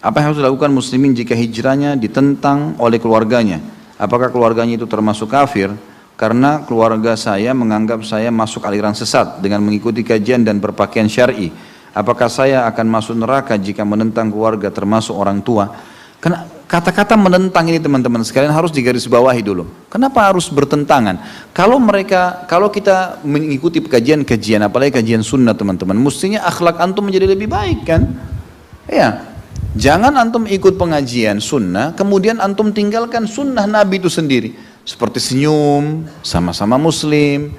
Apa yang harus dilakukan muslimin jika hijrahnya ditentang oleh keluarganya? Apakah keluarganya itu termasuk kafir? Karena keluarga saya menganggap saya masuk aliran sesat dengan mengikuti kajian dan berpakaian syar'i. Apakah saya akan masuk neraka jika menentang keluarga termasuk orang tua? Karena kata-kata menentang ini teman-teman sekalian harus digarisbawahi dulu. Kenapa harus bertentangan? Kalau kita mengikuti kajian-kajian, apalagi kajian sunnah teman-teman, mestinya akhlak antum menjadi lebih baik kan? Ya. Jangan antum ikut pengajian sunnah, kemudian antum tinggalkan sunnah Nabi itu sendiri. Seperti senyum, sama-sama muslim.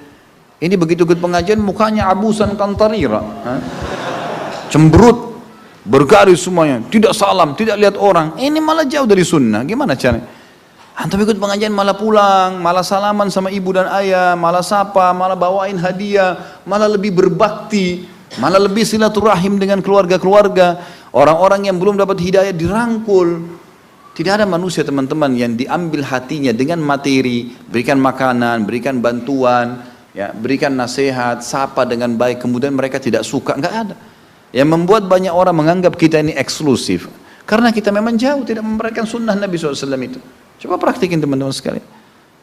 Ini begitu ikut pengajian mukanya abusan kantarira. Cemberut, bergaris semuanya, tidak salam, tidak lihat orang. Ini malah jauh dari sunnah, gimana caranya? Antum ikut pengajian malah pulang, malah salaman sama ibu dan ayah, malah sapa, malah bawain hadiah, malah lebih berbakti, malah lebih silaturahim dengan keluarga-keluarga. Orang-orang yang belum dapat hidayah dirangkul. Tidak ada manusia teman-teman yang diambil hatinya dengan materi, berikan makanan, berikan bantuan, ya, berikan nasihat, sapa dengan baik, kemudian mereka tidak suka, enggak ada. Yang membuat banyak orang menganggap kita ini eksklusif, karena kita memang jauh tidak memberikan sunnah Nabi SAW itu. Coba praktikin teman-teman sekalian.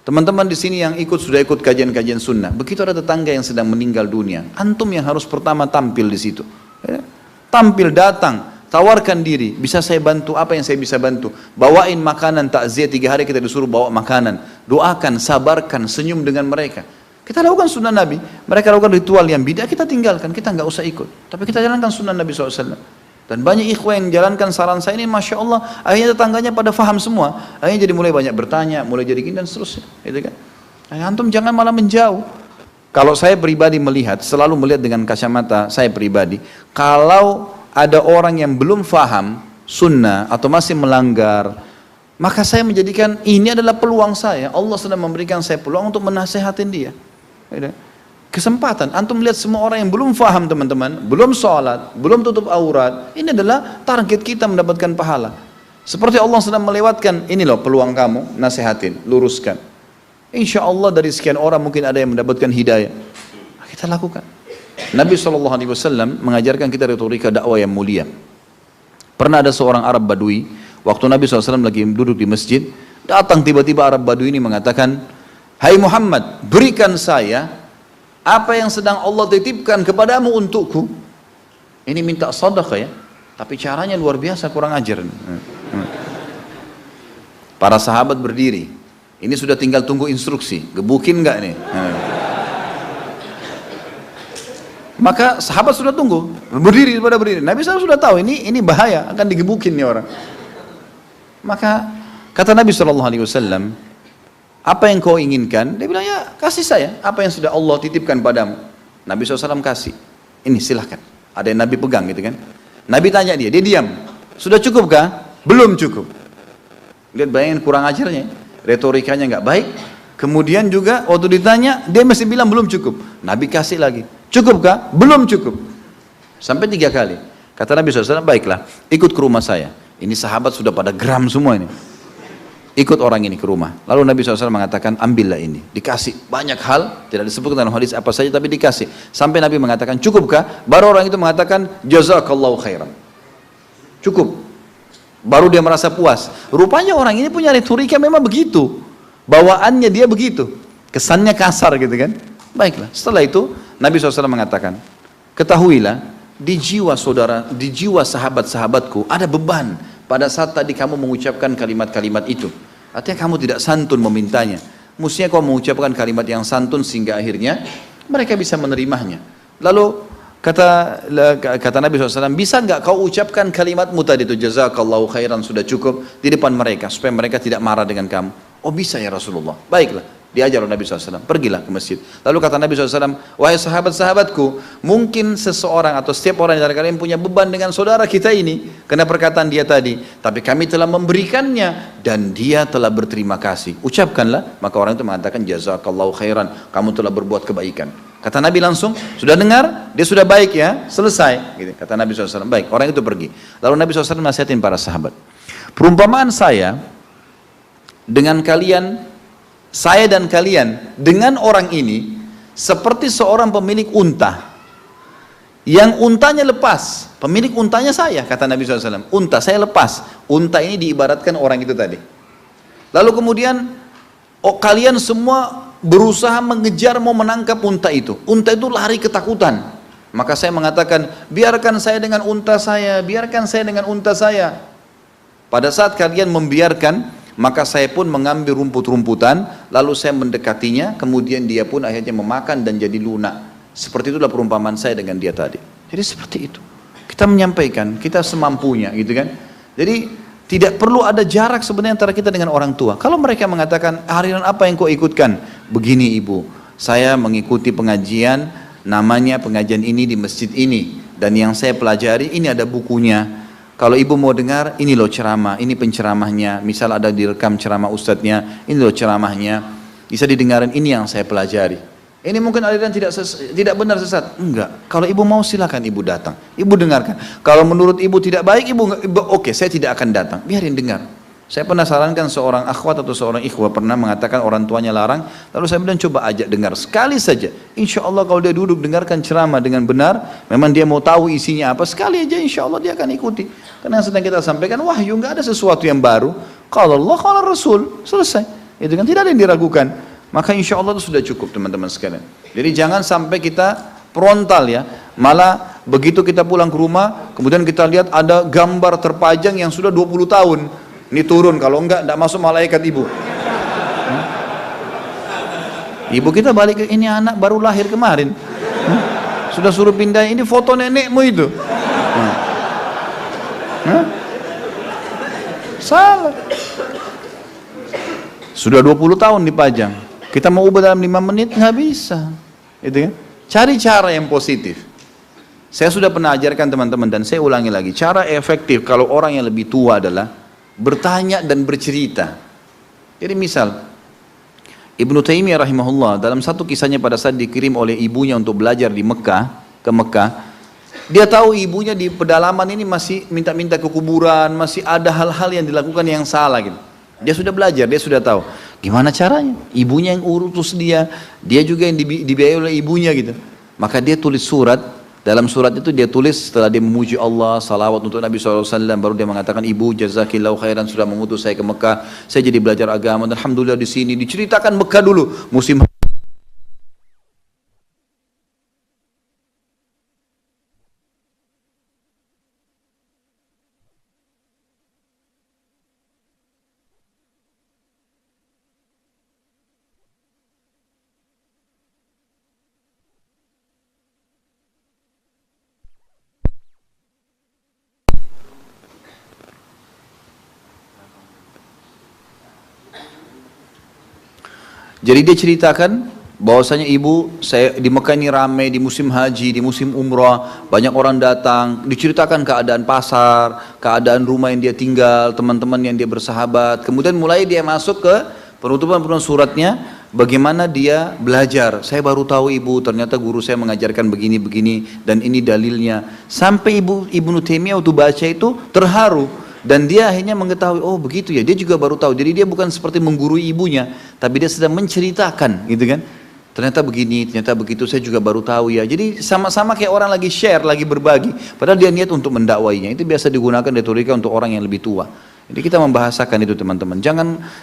Teman-teman di sini yang sudah ikut kajian-kajian sunnah, begitu ada tetangga yang sedang meninggal dunia, antum yang harus pertama tampil di situ. Ya. Tampil, datang, tawarkan diri, bisa saya bantu, apa yang saya bisa bantu, bawain makanan takziah 3 hari kita disuruh bawa makanan, doakan, sabarkan, senyum dengan mereka. Kita lakukan sunnah Nabi, mereka lakukan ritual yang bidah, kita tinggalkan, kita nggak usah ikut, tapi kita jalankan sunnah Nabi SAW. Dan banyak ikhwan yang jalankan saran saya ini, Masya Allah, akhirnya tetangganya pada faham semua, akhirnya jadi mulai banyak bertanya, mulai jadi gini dan seterusnya, gitu kan. Antum jangan malah menjauh. Kalau saya pribadi melihat, selalu melihat dengan kacamata saya pribadi, kalau ada orang yang belum faham sunnah atau masih melanggar, maka saya menjadikan ini adalah peluang saya. Allah sedang memberikan saya peluang untuk menasehatin dia. Kesempatan. Antum lihat semua orang yang belum faham teman-teman, belum sholat, belum tutup aurat, ini adalah target kita mendapatkan pahala. Seperti Allah sedang melewatkan, ini loh peluang kamu, nasehatin, luruskan. Insya Allah dari sekian orang mungkin ada yang mendapatkan hidayah. Kita lakukan. Nabi SAW mengajarkan kita retorika dakwah yang mulia. Pernah ada seorang Arab Badui, waktu Nabi SAW lagi duduk di masjid, datang tiba-tiba Arab Badui ini mengatakan, "Hai Muhammad, berikan saya apa yang sedang Allah titipkan kepadamu untukku." Ini minta sedekah ya, tapi caranya luar biasa, kurang ajar. Para sahabat berdiri, ini sudah tinggal tunggu instruksi, gebukin nggak nih? Maka sahabat sudah tunggu, berdiri pada berdiri. Nabi SAW sudah tahu ini bahaya, akan digebukin nih orang. Maka kata Nabi SAW, apa yang kau inginkan? Dia bilang, ya kasih saya apa yang sudah Allah titipkan padamu. Nabi SAW kasih, ini silahkan. Ada yang Nabi pegang gitu kan. Nabi tanya dia diam. Sudah cukup kah? Belum cukup. Lihat bayangin kurang ajarnya, retorikanya nggak baik. Kemudian juga waktu ditanya, dia masih bilang belum cukup. Nabi kasih lagi. Cukup kah? Belum cukup. Sampai 3 kali. Kata Nabi SAW, baiklah, ikut ke rumah saya. Ini sahabat sudah pada geram semua ini. Ikut orang ini ke rumah. Lalu Nabi SAW mengatakan, ambillah ini. Dikasih banyak hal, tidak disebutkan dalam hadis apa saja, tapi dikasih. Sampai Nabi mengatakan, cukup kah? Baru orang itu mengatakan, jazakallahu khairan. Cukup. Baru dia merasa puas. Rupanya orang ini punya retorika memang begitu. Bawaannya dia begitu. Kesannya kasar gitu kan. Baiklah, setelah itu Nabi SAW mengatakan, ketahuilah di jiwa saudara, di jiwa sahabat-sahabatku ada beban pada saat tadi kamu mengucapkan kalimat-kalimat itu. Artinya kamu tidak santun memintanya. Mestinya kau mengucapkan kalimat yang santun sehingga akhirnya mereka bisa menerimanya. Lalu kata Nabi SAW, bisa nggak kau ucapkan kalimatmu tadi itu, jazakallahu khairan, sudah cukup, di depan mereka supaya mereka tidak marah dengan kamu. Oh bisa ya Rasulullah. Baiklah. Diajar oleh Nabi SAW, pergilah ke masjid. Lalu kata Nabi SAW, wahai sahabat-sahabatku, mungkin seseorang atau setiap orang dari kalian punya beban dengan saudara kita ini, karena perkataan dia tadi, tapi kami telah memberikannya, dan dia telah berterima kasih. Ucapkanlah, maka orang itu mengatakan, jazakallahu khairan, kamu telah berbuat kebaikan. Kata Nabi langsung, sudah dengar? Dia sudah baik ya? Selesai. Gitu. Kata Nabi SAW, baik, orang itu pergi. Lalu Nabi SAW nasihatin para sahabat. Perumpamaan saya, dengan kalian, saya dan kalian dengan orang ini seperti seorang pemilik unta Yang untanya lepas, pemilik untanya saya, kata Nabi SAW. Unta saya lepas. Unta ini diibaratkan orang itu tadi. Lalu kemudian, kalian semua berusaha mengejar mau menangkap unta itu. Unta itu lari ketakutan. Maka saya mengatakan, biarkan saya dengan unta saya, biarkan saya dengan unta saya. Pada saat kalian membiarkan, maka saya pun mengambil rumput-rumputan, lalu saya mendekatinya, kemudian dia pun akhirnya memakan dan jadi lunak. Seperti itulah perumpamaan saya dengan dia tadi. Jadi seperti itu. Kita menyampaikan, kita semampunya gitu kan. Jadi tidak perlu ada jarak sebenarnya antara kita dengan orang tua. Kalau mereka mengatakan, aliran apa yang kau ikutkan? Begini ibu, saya mengikuti pengajian, namanya pengajian ini di masjid ini. Dan yang saya pelajari, ini ada bukunya. Kalau ibu mau dengar, ini loh ceramah, ini penceramahnya. Misal ada direkam ceramah ustadznya, ini loh ceramahnya. Bisa didengarin, ini yang saya pelajari. Ini mungkin aliran tidak benar, sesat. Enggak. Kalau ibu mau silakan ibu datang. Ibu dengarkan. Kalau menurut ibu tidak baik, ibu oke, saya tidak akan datang. Biarin dengar. Saya pernah sarankan seorang akhwat atau seorang ikhwah pernah mengatakan orang tuanya larang. Lalu saya bilang coba ajak dengar sekali saja. Insya Allah kalau dia duduk dengarkan ceramah dengan benar, memang dia mau tahu isinya apa, sekali aja insya Allah dia akan ikuti. Karena yang sedang kita sampaikan wahyu, nggak ada sesuatu yang baru. Kalau Allah, kalau Rasul, selesai. Itu kan tidak ada yang diragukan. Maka insya Allah itu sudah cukup teman-teman sekalian. Jadi jangan sampai kita frontal ya. Malah begitu kita pulang ke rumah, kemudian kita lihat ada gambar terpajang yang sudah 20 tahun. Ini turun, kalau enggak masuk malaikat ibu. Ibu kita balik ke, ini anak baru lahir kemarin. Sudah suruh pindah, ini foto nenekmu itu. Salah. Sudah 20 tahun dipajang. Kita mau ubah dalam 5 menit, nggak bisa. Itu kan? Cari cara yang positif. Saya sudah pernah ajarkan teman-teman dan saya ulangi lagi. Cara efektif kalau orang yang lebih tua adalah bertanya dan bercerita. Jadi misal, Ibnu Taimiyah rahimahullah dalam satu kisahnya pada saat dikirim oleh ibunya untuk belajar di Mekah, ke Mekah, dia tahu ibunya di pedalaman ini masih minta-minta ke kuburan, masih ada hal-hal yang dilakukan yang salah gitu. Dia sudah belajar, dia sudah tahu gimana caranya. Ibunya yang urus dia juga yang dibiayai oleh ibunya gitu. Maka dia tulis surat. Dalam surat itu dia tulis setelah dia memuji Allah, salawat untuk Nabi SAW, baru dia mengatakan, ibu jazakillahu khairan sudah mengutus saya ke Mekah, saya jadi belajar agama dan alhamdulillah di sini. Diceritakan Mekah dulu, musim Jadi dia ceritakan bahwasanya ibu saya di Mekah ini ramai di musim haji, di musim umrah, banyak orang datang. Diceritakan keadaan pasar, keadaan rumah yang dia tinggal, teman-teman yang dia bersahabat. Kemudian mulai dia masuk ke penutupan suratnya, bagaimana dia belajar. Saya baru tahu ibu, ternyata guru saya mengajarkan begini-begini dan ini dalilnya. Sampai Ibnu Taimiyah waktu baca itu terharu. Dan dia akhirnya mengetahui, oh begitu ya, dia juga baru tahu. Jadi dia bukan seperti menggurui ibunya, tapi dia sedang menceritakan gitu kan. Ternyata begini, ternyata begitu, saya juga baru tahu ya. Jadi sama-sama kayak orang lagi share, lagi berbagi. Padahal dia niat untuk mendakwainya. Itu biasa digunakan retorika untuk orang yang lebih tua. Jadi kita membahasakan itu teman-teman.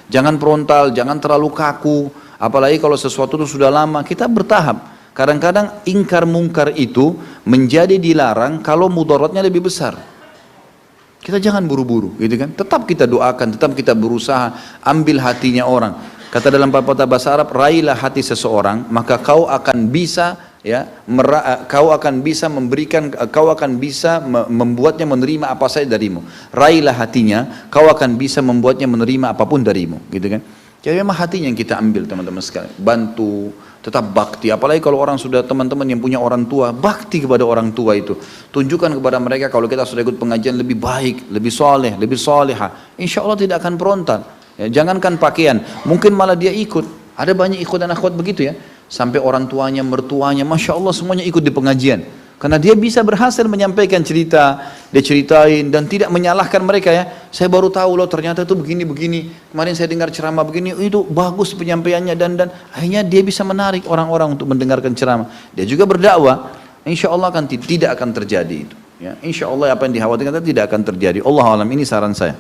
Jangan frontal, jangan terlalu kaku. Apalagi kalau sesuatu itu sudah lama, kita bertahap. Kadang-kadang ingkar mungkar itu menjadi dilarang kalau mudaratnya lebih besar. Kita jangan buru-buru, gitu kan? Tetap kita doakan, tetap kita berusaha ambil hatinya orang. Kata dalam pepatah bahasa Arab, raihlah hati seseorang, maka kau akan bisa membuatnya menerima apa saja darimu. Raihlah hatinya, kau akan bisa membuatnya menerima apapun darimu, gitu kan? Jadi memang hatinya yang kita ambil teman-teman sekalian. Bantu, tetap bakti. Apalagi kalau orang sudah teman-teman yang punya orang tua, bakti kepada orang tua itu. Tunjukkan kepada mereka kalau kita sudah ikut pengajian lebih baik, lebih soleh, lebih soleha. Insya Allah tidak akan berontak. Ya, jangankan pakaian, mungkin malah dia ikut. Ada banyak ikut dan akhwat begitu ya. Sampai orang tuanya, mertuanya, Masya Allah semuanya ikut di pengajian. Karena dia bisa berhasil menyampaikan cerita, dia ceritain dan tidak menyalahkan mereka ya. Saya baru tahu loh ternyata itu begini-begini. Kemarin saya dengar ceramah begini, itu bagus penyampaiannya dan akhirnya dia bisa menarik orang-orang untuk mendengarkan ceramah. Dia juga berdakwah. insya Allah tidak akan terjadi itu. Ya, insya Allah apa yang dikhawatirkan tidak akan terjadi. Allah alam, ini saran saya.